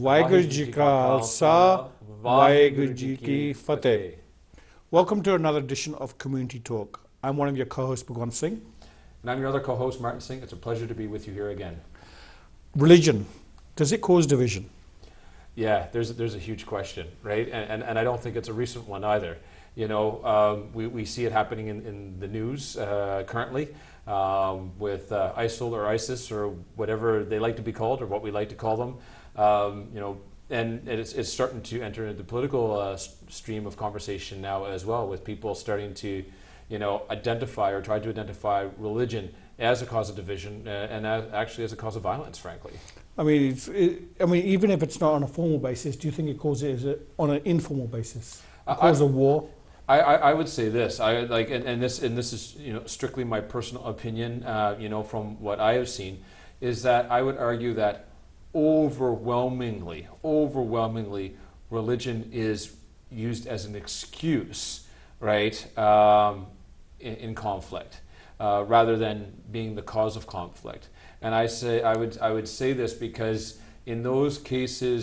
ਵਾਹਿਗੁਰੂ ਜੀ ਕਾ Khalsa, Vaiguru Ji Ki Fateh. Welcome to another edition of Community Talk. I'm one of your co-hosts, Bhagwant Singh. And I'm your other co-host, Martin Singh. It's a pleasure to be with you here again. Religion, does it cause division? Yeah, there's a huge question, right? And I don't think it's a recent one either. You know, we see it happening in the news currently with ISIL or ISIS or whatever they like to be called or what we like to call them. You know, and it's starting to enter into the political stream of conversation now as well, with people starting to, you know, identify or try to identify religion as a cause of division and actually as a cause of violence, frankly. I mean, even if it's not on a formal basis, do you think it causes it on an informal basis? Cause a war? I would say this. And this is, you know, strictly my personal opinion. You know, from what I have seen, is that I would argue that overwhelmingly, religion is used as an excuse, right, in conflict, rather than being the cause of conflict. And I would say this because in those cases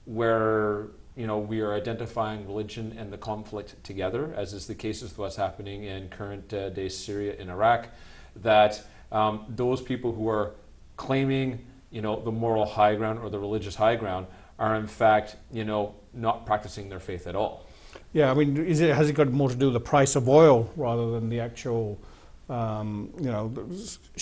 where, you know, we are identifying religion and the conflict together, as is the case with what's happening in current day Syria and Iraq, that those people who are claiming, you know, the moral high ground or the religious high ground are in fact, you know, not practicing their faith at all. Yeah, I mean, has it got more to do with the price of oil rather than the actual, you know,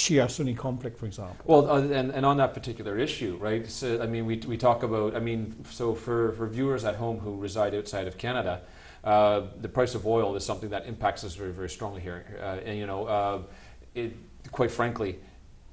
Shia-Sunni conflict, for example? Well, and on that particular issue, right? So, I mean, we talk about, I mean, so for viewers at home who reside outside of Canada, the price of oil is something that impacts us very, very strongly here. And, you know, quite frankly,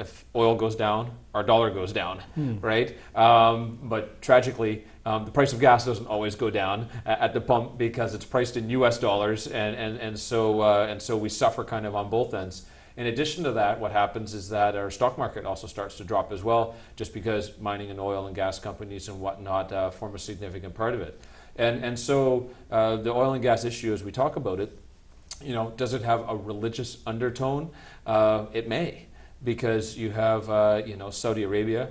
if oil goes down, our dollar goes down, right? But tragically, the price of gas doesn't always go down at the pump because it's priced in U.S. dollars, and so we suffer kind of on both ends. In addition to that, what happens is that our stock market also starts to drop as well, just because mining and oil and gas companies and whatnot form a significant part of it. And so the oil and gas issue, as we talk about it, you know, does it have a religious undertone? It may. Because you have, you know, Saudi Arabia,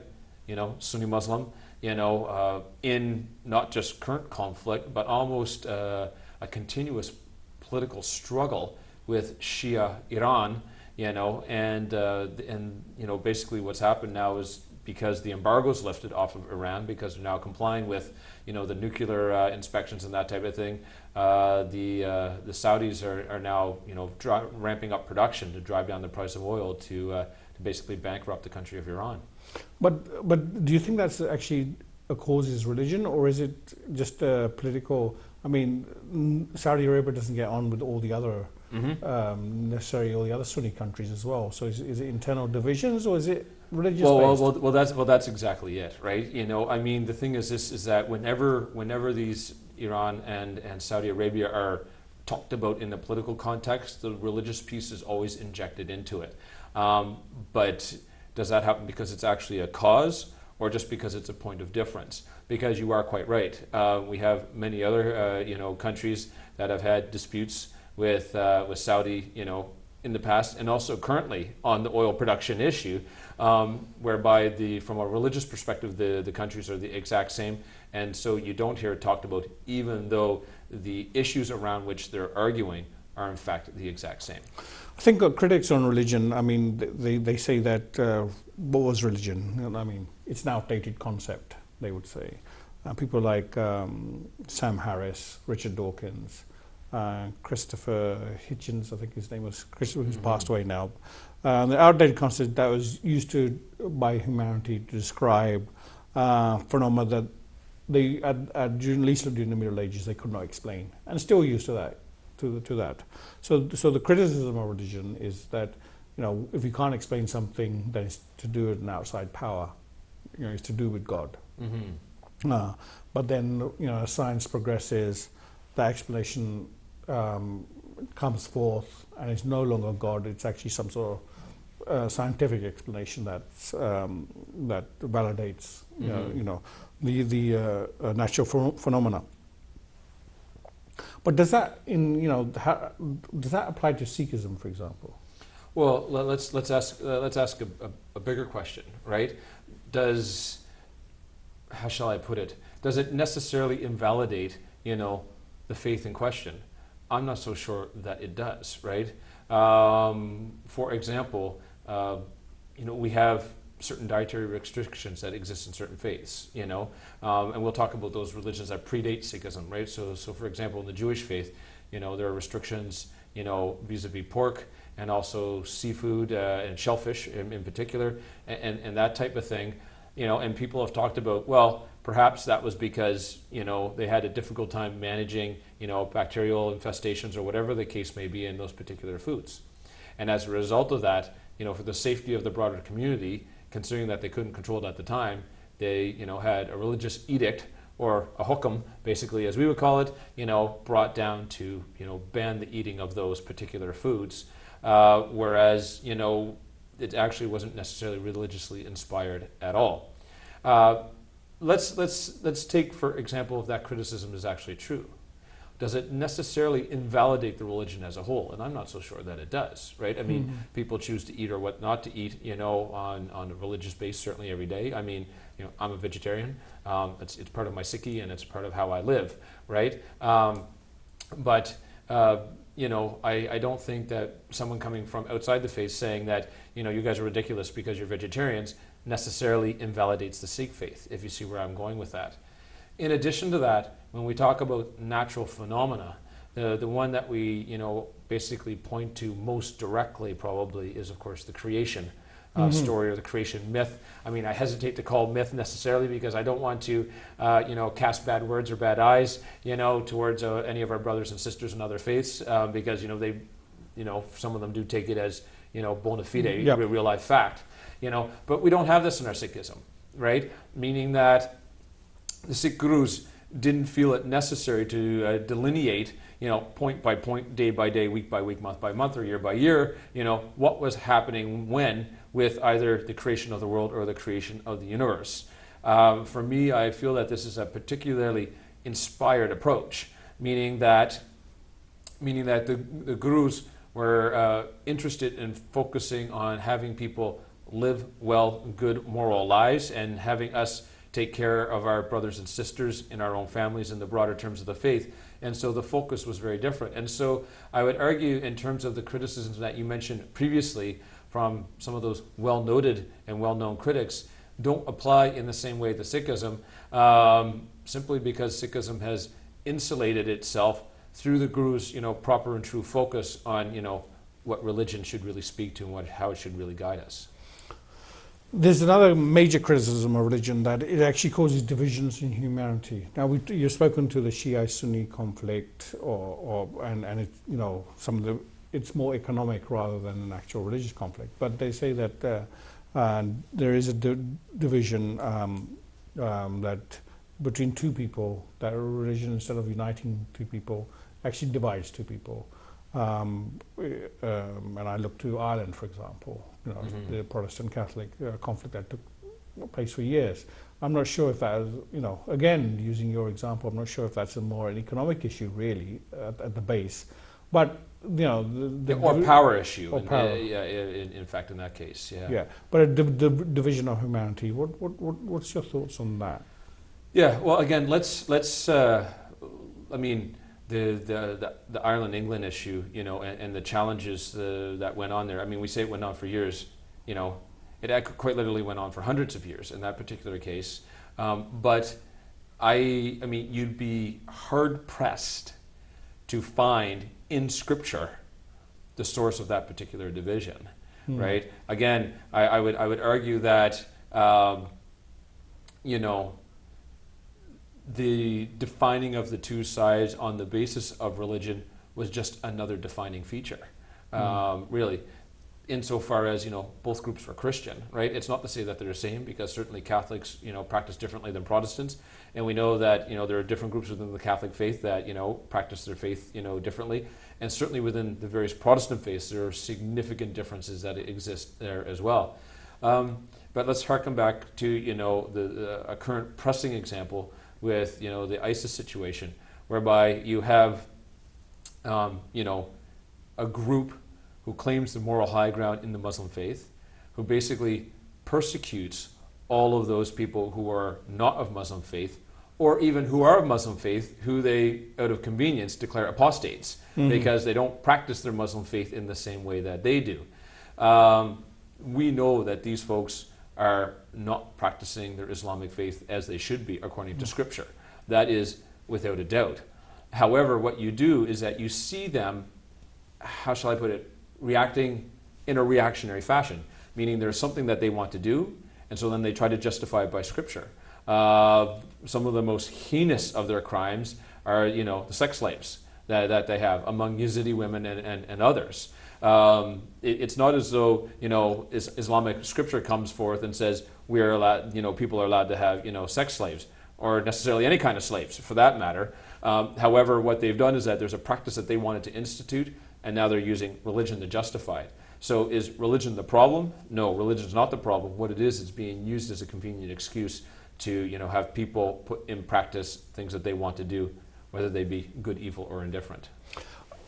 you know, Sunni Muslim, you know, in not just current conflict, but almost a continuous political struggle with Shia Iran, you know, and you know, basically what's happened now is because the embargo's lifted off of Iran, because they're now complying with, you know, the nuclear inspections and that type of thing. The Saudis are now, you know, ramping up production to drive down the price of oil to basically bankrupt the country of Iran. But do you think that's actually a cause is religion, or is it just political? I mean, Saudi Arabia doesn't get on with all the other necessarily all the other Sunni countries as well. So is it internal divisions, or is it religious based? Well, that's exactly it, right? You know, I mean, the thing is this, is that whenever these Iran and Saudi Arabia are talked about in the political context, the religious piece is always injected into it. But does that happen because it's actually a cause, or just because it's a point of difference? Because you are quite right. We have many other you know, countries that have had disputes with Saudi, you know, in the past, and also currently on the oil production issue, whereby from a religious perspective, the countries are the exact same, and so you don't hear it talked about, even though the issues around which they're arguing are in fact the exact same. I think critics on religion, I mean, they say that what was religion? I mean, it's an outdated concept, they would say. People like Sam Harris, Richard Dawkins, Christopher Hitchens, I think his name was, Christopher, who's passed away now. The outdated concept that was used by humanity to describe phenomena that they, at least during the Middle Ages, they could not explain, and still used to that. So the criticism of religion is that, you know, if you can't explain something that is to do with an outside power, you know, it's to do with God. But then, you know, as science progresses, the explanation comes forth, and it's no longer God. It's actually some sort of scientific explanation that validates, you know, the natural phenomena. But does that, does that apply to Sikhism, for example? Well, let's ask a bigger question, right? Does, how shall I put it? Does it necessarily invalidate, the faith in question? I'm not so sure that it does, right? For example, we have certain dietary restrictions that exist in certain faiths, and we'll talk about those religions that predate Sikhism, right? So for example, in the Jewish faith, there are restrictions, vis-a-vis pork and also seafood and shellfish in particular, and that type of thing, and people have talked about, well, perhaps that was because, they had a difficult time managing, bacterial infestations or whatever the case may be in those particular foods. And as a result of that, for the safety of the broader community, considering that they couldn't control it at the time, they, had a religious edict or a hukum, basically, as we would call it, brought down to, ban the eating of those particular foods, whereas, it actually wasn't necessarily religiously inspired at all. Let's take, for example, if that criticism is actually true. Does it necessarily invalidate the religion as a whole? And I'm not so sure that it does, right? I mean, people choose to eat or what not to eat, on a religious base, certainly every day. I mean, I'm a vegetarian. It's part of my psyche and it's part of how I live, right? But I don't think that someone coming from outside the faith saying that, you guys are ridiculous because you're vegetarians necessarily invalidates the Sikh faith, if you see where I'm going with that. In addition to that, when we talk about natural phenomena, the one that we, basically point to most directly probably is, of course, the creation story or the creation myth. I mean, I hesitate to call myth necessarily because I don't want to, cast bad words or bad eyes, towards any of our brothers and sisters in other faiths, because, they, some of them do take it as, bona fide, real life fact, but we don't have this in our Sikhism, right? Meaning that the Sikh gurus didn't feel it necessary to delineate, point by point, day by day, week by week, month by month, or year by year, what was happening when with either the creation of the world or the creation of the universe. For me, I feel that this is a particularly inspired approach, meaning that the gurus were interested in focusing on having people live well, good, moral lives, and having us take care of our brothers and sisters in our own families in the broader terms of the faith. And so the focus was very different. And so I would argue, in terms of the criticisms that you mentioned previously from some of those well-noted and well-known critics, don't apply in the same way to Sikhism, simply because Sikhism has insulated itself through the Guru's, proper and true focus on, what religion should really speak to and how it should really guide us. There's another major criticism of religion, that it actually causes divisions in humanity. Now, you've spoken to the Shia-Sunni conflict, and it, some of the, it's more economic rather than an actual religious conflict. But they say that there is a division that between two people, that a religion, instead of uniting two people, actually divides two people. And I look to Ireland, for example, the Protestant Catholic conflict that took place for years. I'm not sure if that is, again, using your example, I'm not sure if that's an economic issue really at the base, but or power issue. Or power. In fact, in that case, yeah. Yeah, but a division of humanity. What's your thoughts on that? Yeah. Well, again, let's. I mean, the Ireland England issue, and the challenges that went on there. I mean, we say it went on for years. It quite literally went on for hundreds of years in that particular case. But I mean, you'd be hard pressed to find in Scripture the source of that particular division, right? Again, I would argue that the defining of the two sides on the basis of religion was just another defining feature, really, insofar as both groups were Christian, right? It's not to say that they're the same, because certainly Catholics practice differently than Protestants, and we know that there are different groups within the Catholic faith that practice their faith differently, and certainly within the various Protestant faiths there are significant differences that exist there as well. But let's harken back to a current pressing example with the ISIS situation, whereby you have a group who claims the moral high ground in the Muslim faith, who basically persecutes all of those people who are not of Muslim faith, or even who are of Muslim faith, who they, out of convenience, declare apostates because they don't practice their Muslim faith in the same way that they do. We know that these folks are not practicing their Islamic faith as they should be according to Scripture. That is without a doubt. However, what you do is that you see them, how shall I put it, reacting in a reactionary fashion, meaning there's something that they want to do, and so then they try to justify it by Scripture. Some of the most heinous of their crimes are, the sex slaves that they have among Yazidi women and others. It's not as though, Islamic Scripture comes forth and says we are allowed, people are allowed to have, sex slaves, or necessarily any kind of slaves for that matter. However, what they've done is that there's a practice that they wanted to institute, and now they're using religion to justify it. So is religion the problem? No, religion is not the problem. What it is, it's being used as a convenient excuse to have people put in practice things that they want to do, whether they be good, evil, or indifferent.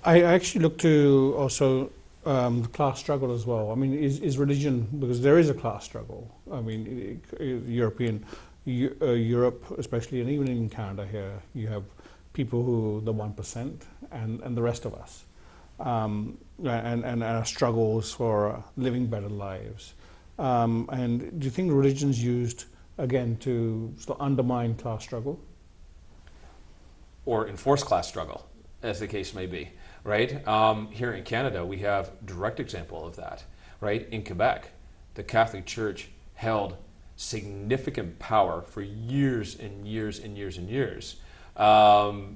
I actually look to also the class struggle as well. I mean, is religion, because there is a class struggle. I mean, Europe especially, and even in Canada here, you have people who, the 1%, and the rest of us, and our struggles for living better lives. And do you think religion's used, again, to sort of undermine class struggle? Or enforce class struggle, as the case may be, right? Here in Canada, we have direct example of that, right? In Quebec, the Catholic Church held significant power for years and years and years and years,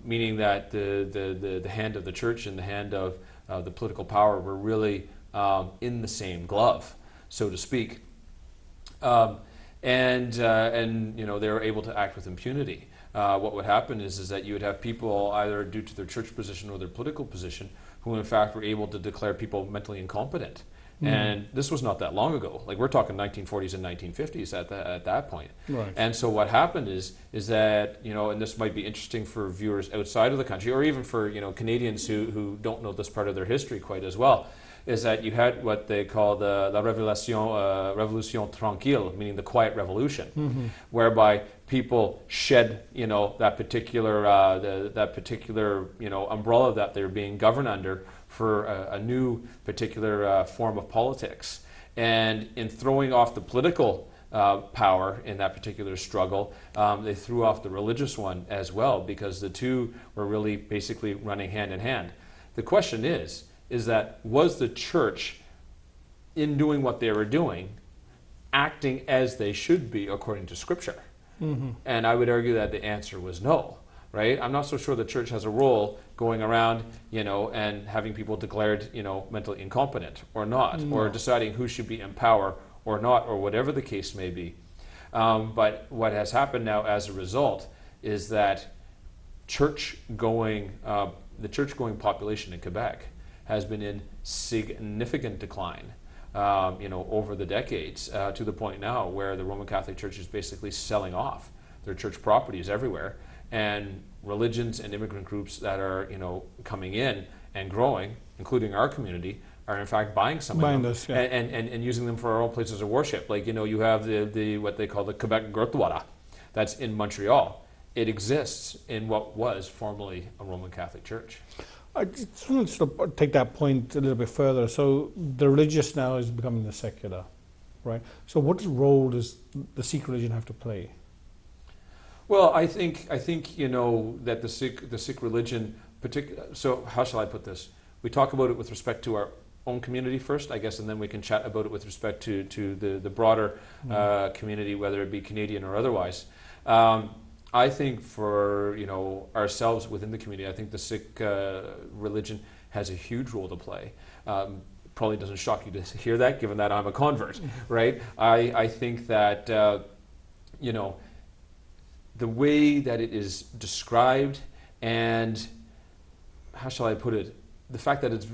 meaning that the hand of the church and the hand of the political power were really in the same glove, so to speak. And they were able to act with impunity. What would happen is that you would have people, either due to their church position or their political position, who in fact were able to declare people mentally incompetent. And this was not that long ago. Like, we're talking 1940s and 1950s at that point. Right. And so what happened is that, and this might be interesting for viewers outside of the country, or even for, Canadians who don't know this part of their history quite as well, is that you had what they call the La Révolution Tranquille, meaning the quiet revolution, whereby people shed, that particular umbrella that they're being governed under for a new particular form of politics. And in throwing off the political power in that particular struggle, they threw off the religious one as well, because the two were really basically running hand in hand. The question is that, was the church, in doing what they were doing, acting as they should be according to Scripture? And I would argue that the answer was no, right? I'm not so sure the church has a role going around, and having people declared, mentally incompetent or not, or deciding who should be in power or not, or whatever the case may be. But what has happened now as a result is that the church-going population in Quebec has been in significant decline, over the decades, to the point now where the Roman Catholic Church is basically selling off their church properties everywhere, and religions and immigrant groups that are, coming in and growing, including our community, are in fact buying some of them and using them for our own places of worship. Like, you have the what they call the Quebec Gurdwara, that's in Montreal. It exists in what was formerly a Roman Catholic Church. I just want to take that point a little bit further. So the religious now is becoming the secular, right? So what role does the Sikh religion have to play? Well, I think that the Sikh religion, so how shall I put this? We talk about it with respect to our own community first, I guess, and then we can chat about it with respect to the broader community, whether it be Canadian or otherwise. I think for ourselves within the community, I think the Sikh religion has a huge role to play. Probably doesn't shock you to hear that, given that I'm a convert, right? I think that the way that it is described, and how shall I put it, the fact that it's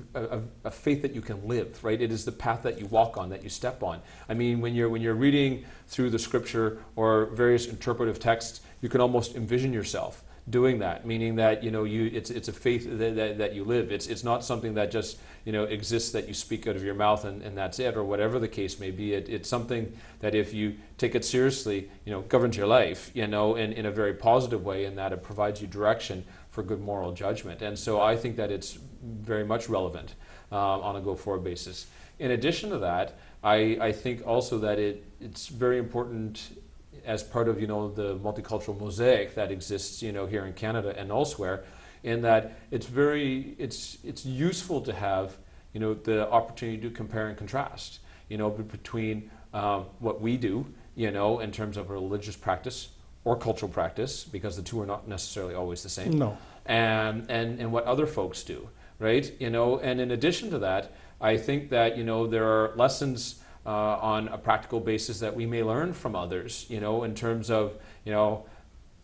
a faith that you can live, right? It is the path that you walk on, that you step on. I mean, when you're reading through the Scripture or various interpretive texts, you can almost envision yourself doing that, meaning that it's a faith that you live. It's not something that just exists that you speak out of your mouth and that's it, or whatever the case may be. It's something that if you take it seriously, governs your life, in a very positive way, and that it provides you direction for good moral judgment. And so I think that it's very much relevant on a go-forward basis. In addition to that, I think also that it's very important as part of the multicultural mosaic that exists here in Canada and elsewhere, in that it's useful to have the opportunity to compare and contrast between what we do in terms of religious practice or cultural practice, because the two are not necessarily always the same. No. And what other folks do, right? And in addition to that, I think that there are lessons on a practical basis that we may learn from others, in terms of,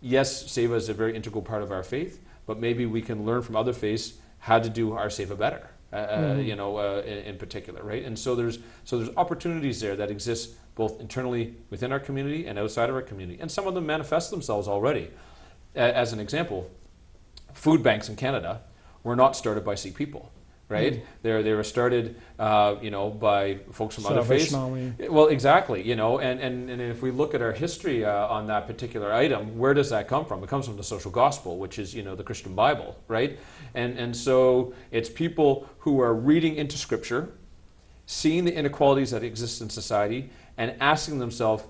yes, seva is a very integral part of our faith, but maybe we can learn from other faiths how to do our seva better, in particular, right? And so there's opportunities there that exist both internally within our community and outside of our community, and some of them manifest themselves already. As an example, food banks in Canada were not started by Sikh people. Right? They were started, by folks from other faiths. Well, exactly, and if we look at our history on that particular item, where does that come from? It comes from the social gospel, which is, the Christian Bible, right? And so it's people who are reading into Scripture, seeing the inequalities that exist in society, and asking themselves,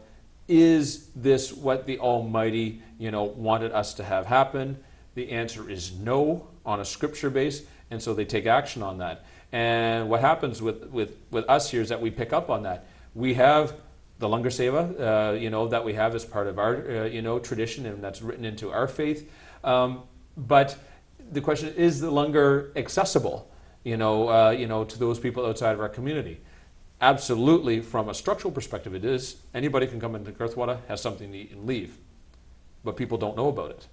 is this what the Almighty, wanted us to have happen? The answer is no on a Scripture base. And so they take action on that. And what happens with us here is that we pick up on that. We have the Langar Seva, that we have as part of our, tradition, and that's written into our faith. But the question is the Langar accessible, to those people outside of our community? Absolutely, from a structural perspective, it is. Anybody can come into Gurdwara, has something to eat and leave. But people don't know about it.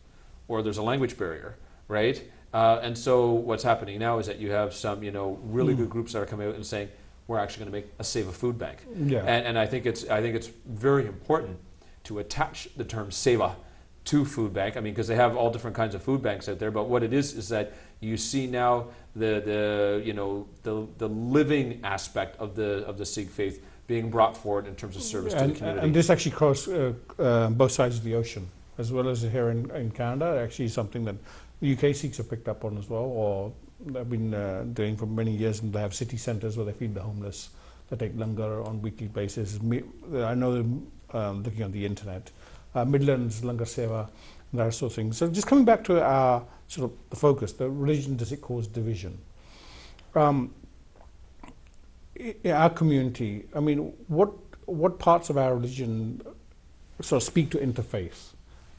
Or there's a language barrier, right? And so what's happening now is that you have some, really good groups that are coming out and saying, we're actually going to make a seva food bank. Yeah. And I think it's very important to attach the term seva to food bank. I mean, because they have all different kinds of food banks out there. But what it is that you see now the living aspect of the Sikh faith being brought forward in terms of service to the community. And this actually crosses both sides of the ocean, as well as here in Canada. Actually, something that UK Sikhs have picked up on as well, or they've been doing for many years, and they have city centres where they feed the homeless. They take langar on weekly basis. I know them looking on the internet. Midlands, Langar Seva, and that sort of thing. So just coming back to our sort of the focus, the religion, does it cause division? In our community, I mean, what parts of our religion sort of speak to interfaith?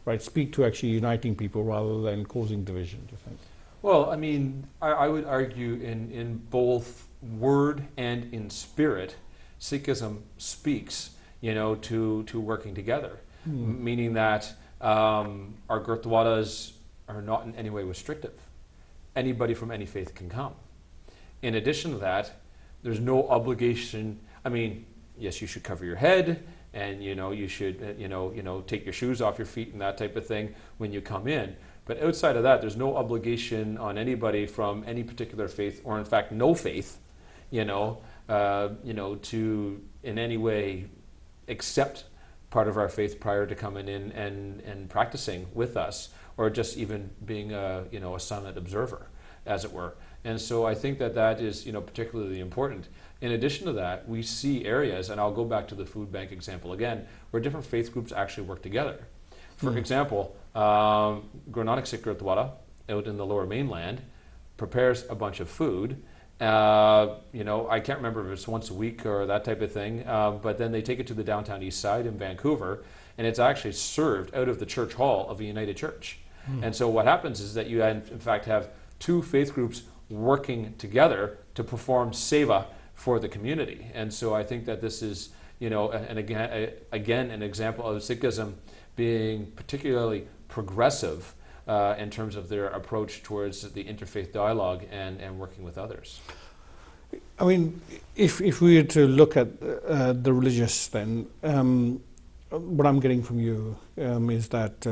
Right, speak to actually uniting people rather than causing division, do you think? Well, I mean, I would argue in both word and in spirit, Sikhism speaks, to working together, meaning that our Gurdwaras are not in any way restrictive. Anybody from any faith can come. In addition to that, there's no obligation. I mean, yes, you should cover your head, and you should take your shoes off your feet and that type of thing when you come in. But outside of that, there's no obligation on anybody from any particular faith, or in fact no faith, to in any way accept part of our faith prior to coming in and practicing with us, or just even being a silent observer, as it were. And so I think that is particularly important. In addition to that, we see areas, and I'll go back to the food bank example again, where different faith groups actually work together. For example, Guru Nanak Sikh Gurdwara out in the Lower Mainland prepares a bunch of food. I can't remember if it's once a week or that type of thing, but then they take it to the downtown east side in Vancouver, and it's actually served out of the church hall of a United Church. And so what happens is that you in fact have two faith groups working together to perform seva for the community. And so I think that this is, and again, an example of Sikhism being particularly progressive in terms of their approach towards the interfaith dialogue and working with others. I mean, if we were to look at the religious then, what I'm getting from you is that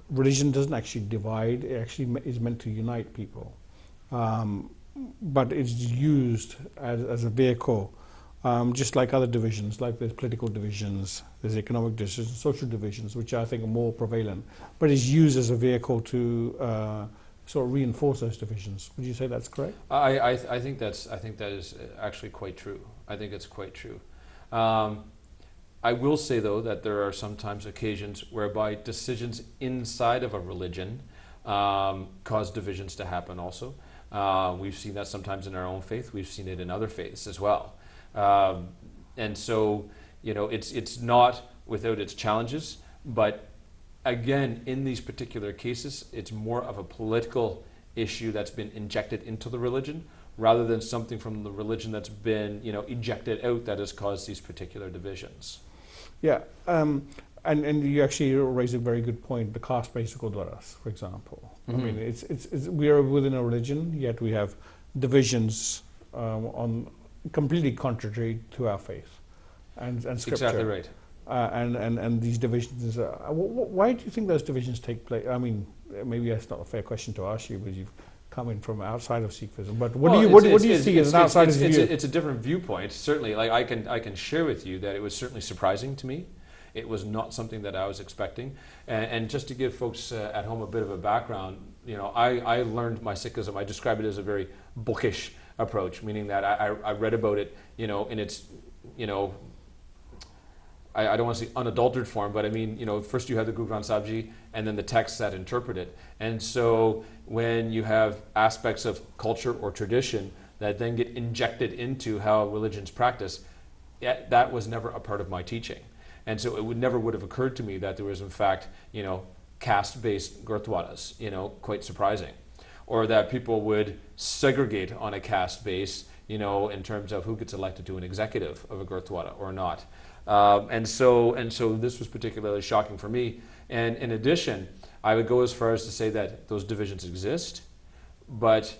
religion doesn't actually divide. It actually is meant to unite people, but it's used as a vehicle, just like other divisions, like there's political divisions, there's economic divisions, social divisions, which I think are more prevalent. But it's used as a vehicle to sort of reinforce those divisions. Would you say that's correct? I think that is actually quite true. I think it's quite true. I will say, though, that there are sometimes occasions whereby decisions inside of a religion cause divisions to happen also. We've seen that sometimes in our own faith. We've seen it in other faiths as well. And so, it's not without its challenges, but again, in these particular cases, it's more of a political issue that's been injected into the religion rather than something from the religion that's been, ejected out that has caused these particular divisions. Yeah, and you actually raise a very good point. The caste-based gurdwaras, for example. Mm-hmm. I mean, it's we are within a religion, yet we have divisions on completely contrary to our faith and scripture. Exactly right. And these divisions. Why do you think those divisions take place? I mean, maybe that's not a fair question to ask you, because you've come in from outside of Sikhism. But what do you see as an outsider's view? It's a different viewpoint. Certainly, like I can share with you that it was certainly surprising to me. It was not something that I was expecting. And just to give folks at home a bit of a background, I learned my Sikhism. I describe it as a very bookish approach, meaning that I read about it, in its, I don't want to say unadulterated form, but I mean, first you have the Bhagwant Singh Martin Singh and then the texts that interpret it. And so when you have aspects of culture or tradition that then get injected into how religion's practiced, that was never a part of my teaching. And so it never would have occurred to me that there was in fact, caste-based gurdwaras, quite surprising. Or that people would segregate on a caste base, in terms of who gets elected to an executive of a gurdwara or not. And so this was particularly shocking for me. And in addition, I would go as far as to say that those divisions exist, but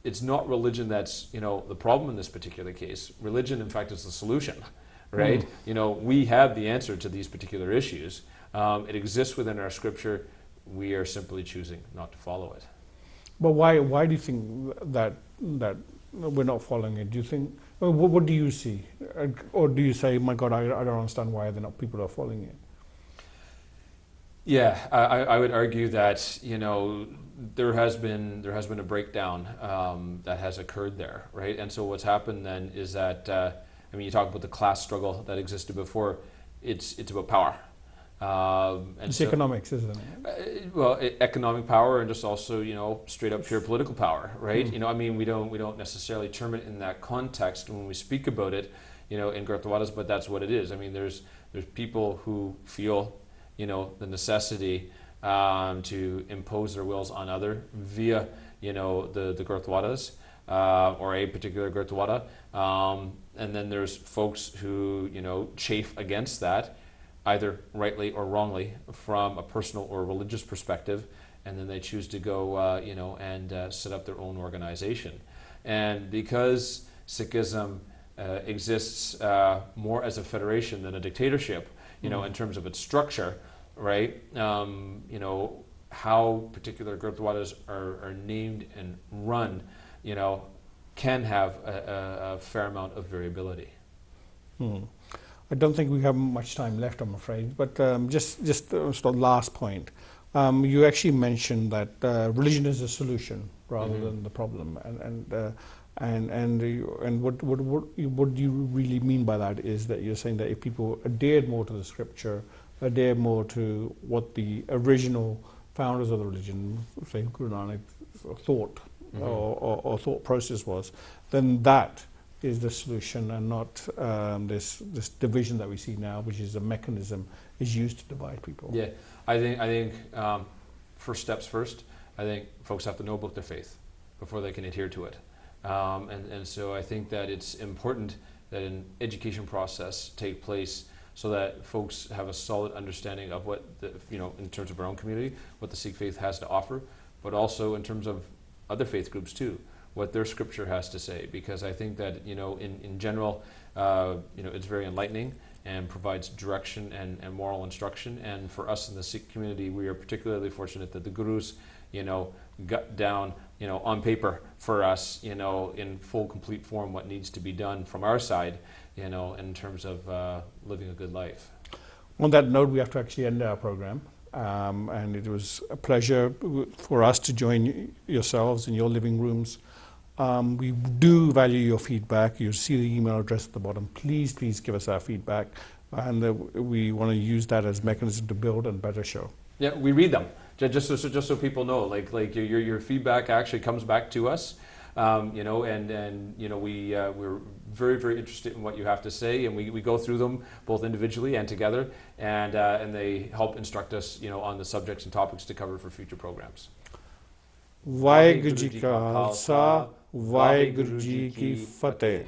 it's not religion that's the problem in this particular case. Religion, in fact, is the solution, right? We have the answer to these particular issues. It exists within our scripture. We are simply choosing not to follow it. But why do you think that we're not following it? Do you think? What do you see, or do you say, "My God, I don't understand why people are following it"? Yeah, I would argue that there has been a breakdown that has occurred there, right? And so what's happened then is that you talk about the class struggle that existed before. It's about power. It's economics, isn't it? Economic power and just also, straight up pure political power, right? We don't necessarily term it in that context when we speak about it, in gurdwaras, but that's what it is. I mean, there's people who feel, the necessity to impose their wills on other via, the gurdwaras or a particular gurdwara, and then there's folks who, chafe against that, either rightly or wrongly, from a personal or religious perspective, and then they choose to go, and set up their own organization. And because Sikhism exists more as a federation than a dictatorship, in terms of its structure, right? How particular gurdwaras are named and run, can have a fair amount of variability. I don't think we have much time left, I'm afraid. But just the last point. You actually mentioned that religion is a solution rather than the problem, and what you really mean by that is that you're saying that if people adhered more to the scripture, adhere more to what the original founders of the religion, say Guru Nanak, thought or thought process was, then that is the solution, and not this division that we see now, which is a mechanism is used to divide people. Yeah, I think first steps first. I think folks have to know about their faith before they can adhere to it, and so I think that it's important that an education process take place so that folks have a solid understanding of what in terms of our own community, what the Sikh faith has to offer, but also in terms of other faith groups too, what their scripture has to say, because I think that in general, it's very enlightening and provides direction and moral instruction. And for us in the Sikh community, we are particularly fortunate that the Gurus, got down, on paper for us, in full, complete form what needs to be done from our side, in terms of living a good life. On that note, we have to actually end our program. And it was a pleasure for us to join yourselves in your living rooms. We do value your feedback. You see the email address at the bottom. Please give us our feedback. And we want to use that as a mechanism to build a better show. Yeah, we read them. Just so people know, like your feedback actually comes back to us, we're very, very interested in what you have to say, and we go through them both individually and together, and they help instruct us, on the subjects and topics to cover for future programs. Vaheguru Ji Ka Khalsa, Vaheguru Ji Ki Fateh.